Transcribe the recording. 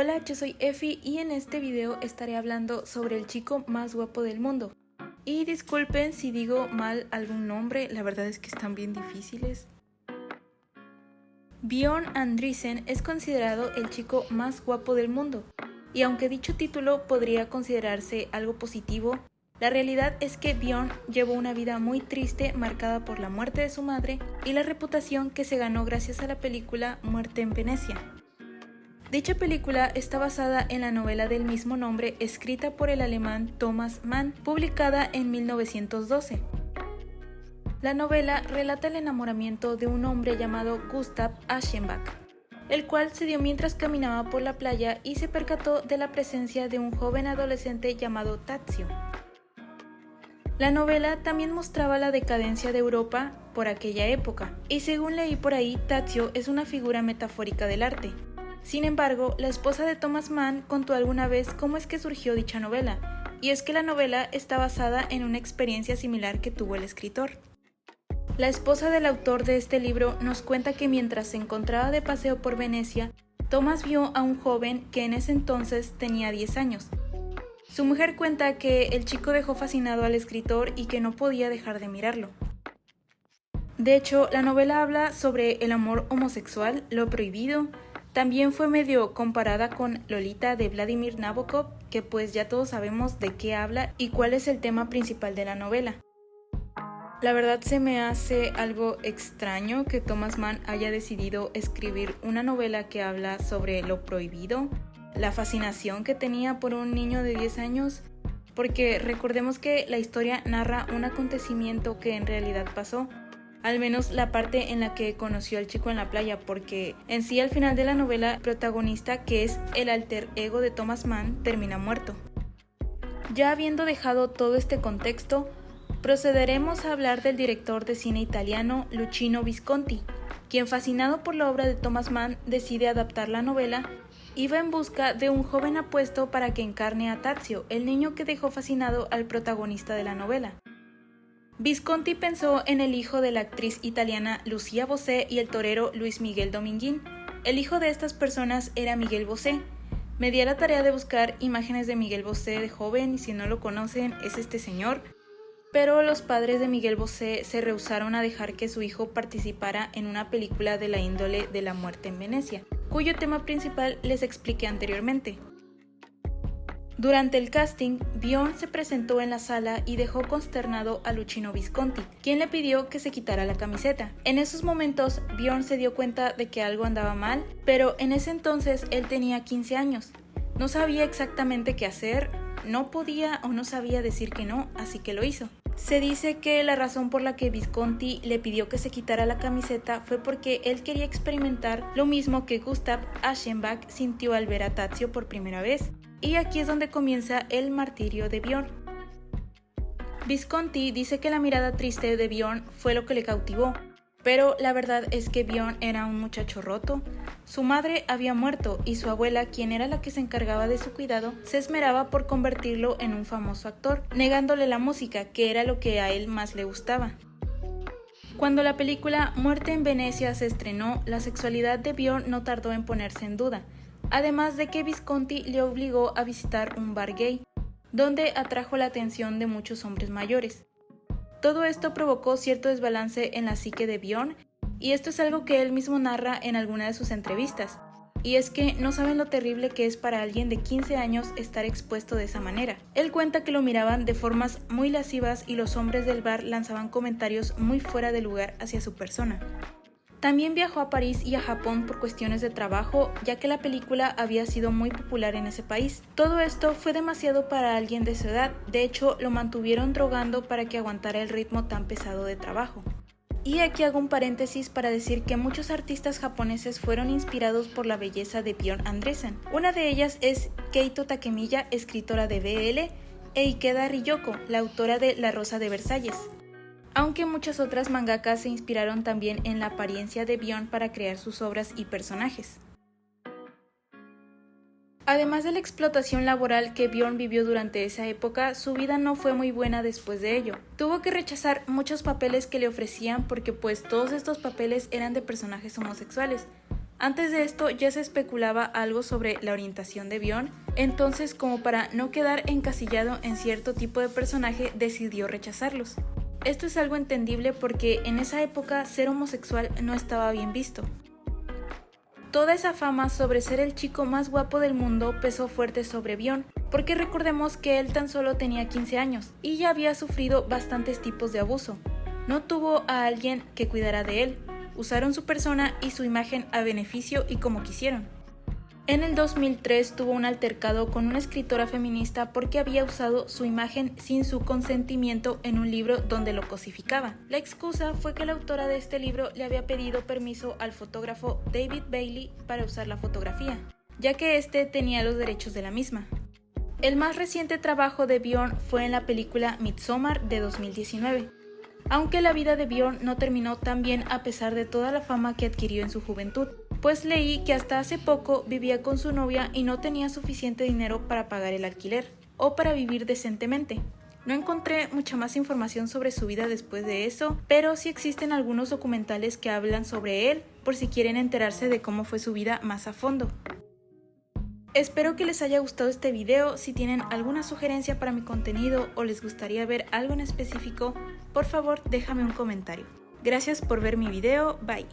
Hola, yo soy Efi y en este video estaré hablando sobre el chico más guapo del mundo. Y disculpen si digo mal algún nombre, la verdad es que están bien difíciles. Bjørn Andresen es considerado el chico más guapo del mundo, y aunque dicho título podría considerarse algo positivo, la realidad es que Bjørn llevó una vida muy triste marcada por la muerte de su madre y la reputación que se ganó gracias a la película Muerte en Venecia. Dicha película está basada en la novela del mismo nombre escrita por el alemán Thomas Mann, publicada en 1912. La novela relata el enamoramiento de un hombre llamado Gustav Aschenbach, el cual se dio mientras caminaba por la playa y se percató de la presencia de un joven adolescente llamado Tadzio. La novela también mostraba la decadencia de Europa por aquella época, y según leí por ahí, Tadzio es una figura metafórica del arte. Sin embargo, la esposa de Thomas Mann contó alguna vez cómo es que surgió dicha novela, y es que la novela está basada en una experiencia similar que tuvo el escritor. La esposa del autor de este libro nos cuenta que mientras se encontraba de paseo por Venecia, Thomas vio a un joven que en ese entonces tenía 10 años. Su mujer cuenta que el chico dejó fascinado al escritor y que no podía dejar de mirarlo. De hecho, la novela habla sobre el amor homosexual, lo prohibido. También fue medio comparada con Lolita de Vladimir Nabokov, que pues ya todos sabemos de qué habla y cuál es el tema principal de la novela. La verdad se me hace algo extraño que Thomas Mann haya decidido escribir una novela que habla sobre lo prohibido, la fascinación que tenía por un niño de 10 años, porque recordemos que la historia narra un acontecimiento que en realidad pasó. Al menos la parte en la que conoció al chico en la playa, porque en sí al final de la novela el protagonista, que es el alter ego de Thomas Mann, termina muerto. Ya habiendo dejado todo este contexto, procederemos a hablar del director de cine italiano Luchino Visconti, quien fascinado por la obra de Thomas Mann decide adaptar la novela y va en busca de un joven apuesto para que encarne a Tadzio, el niño que dejó fascinado al protagonista de la novela. Visconti pensó en el hijo de la actriz italiana Lucia Bosé y el torero Luis Miguel Dominguín. El hijo de estas personas era Miguel Bosé. Me di a la tarea de buscar imágenes de Miguel Bosé de joven y si no lo conocen es este señor. Pero los padres de Miguel Bosé se rehusaron a dejar que su hijo participara en una película de la índole de la muerte en Venecia, cuyo tema principal les expliqué anteriormente. Durante el casting, Bjørn se presentó en la sala y dejó consternado a Luchino Visconti, quien le pidió que se quitara la camiseta. En esos momentos, Bjørn se dio cuenta de que algo andaba mal, pero en ese entonces él tenía 15 años. No sabía exactamente qué hacer, no podía o no sabía decir que no, así que lo hizo. Se dice que la razón por la que Visconti le pidió que se quitara la camiseta fue porque él quería experimentar lo mismo que Gustav Aschenbach sintió al ver a Tadzio por primera vez. Y aquí es donde comienza el martirio de Bjørn. Visconti dice que la mirada triste de Bjørn fue lo que le cautivó, pero la verdad es que Bjørn era un muchacho roto. Su madre había muerto y su abuela, quien era la que se encargaba de su cuidado, se esmeraba por convertirlo en un famoso actor, negándole la música, que era lo que a él más le gustaba. Cuando la película Muerte en Venecia se estrenó, la sexualidad de Bjørn no tardó en ponerse en duda. Además de que Visconti le obligó a visitar un bar gay, donde atrajo la atención de muchos hombres mayores. Todo esto provocó cierto desbalance en la psique de Bjørn, y esto es algo que él mismo narra en alguna de sus entrevistas, y es que no saben lo terrible que es para alguien de 15 años estar expuesto de esa manera. Él cuenta que lo miraban de formas muy lascivas y los hombres del bar lanzaban comentarios muy fuera de lugar hacia su persona. También viajó a París y a Japón por cuestiones de trabajo, ya que la película había sido muy popular en ese país. Todo esto fue demasiado para alguien de su edad, de hecho lo mantuvieron drogando para que aguantara el ritmo tan pesado de trabajo. Y aquí hago un paréntesis para decir que muchos artistas japoneses fueron inspirados por la belleza de Bjørn Andresen. Una de ellas es Keito Takemiya, escritora de BL, e Ikeda Ryoko, la autora de La Rosa de Versalles. Aunque muchas otras mangakas se inspiraron también en la apariencia de Bjørn para crear sus obras y personajes. Además de la explotación laboral que Bjørn vivió durante esa época, su vida no fue muy buena después de ello. Tuvo que rechazar muchos papeles que le ofrecían porque pues todos estos papeles eran de personajes homosexuales. Antes de esto ya se especulaba algo sobre la orientación de Bjorn, entonces como para no quedar encasillado en cierto tipo de personaje decidió rechazarlos. Esto es algo entendible porque en esa época ser homosexual no estaba bien visto. Toda esa fama sobre ser el chico más guapo del mundo pesó fuerte sobre Bjorn, porque recordemos que él tan solo tenía 15 años y ya había sufrido bastantes tipos de abuso. No tuvo a alguien que cuidara de él. Usaron su persona y su imagen a beneficio y como quisieron. En el 2003 tuvo un altercado con una escritora feminista porque había usado su imagen sin su consentimiento en un libro donde lo cosificaba. La excusa fue que la autora de este libro le había pedido permiso al fotógrafo David Bailey para usar la fotografía, ya que este tenía los derechos de la misma. El más reciente trabajo de Bjorn fue en la película Midsommar de 2019. Aunque la vida de Bjorn no terminó tan bien a pesar de toda la fama que adquirió en su juventud, pues leí que hasta hace poco vivía con su novia y no tenía suficiente dinero para pagar el alquiler o para vivir decentemente. No encontré mucha más información sobre su vida después de eso, pero sí existen algunos documentales que hablan sobre él por si quieren enterarse de cómo fue su vida más a fondo. Espero que les haya gustado este video. Si tienen alguna sugerencia para mi contenido o les gustaría ver algo en específico, por favor déjame un comentario. Gracias por ver mi video, bye.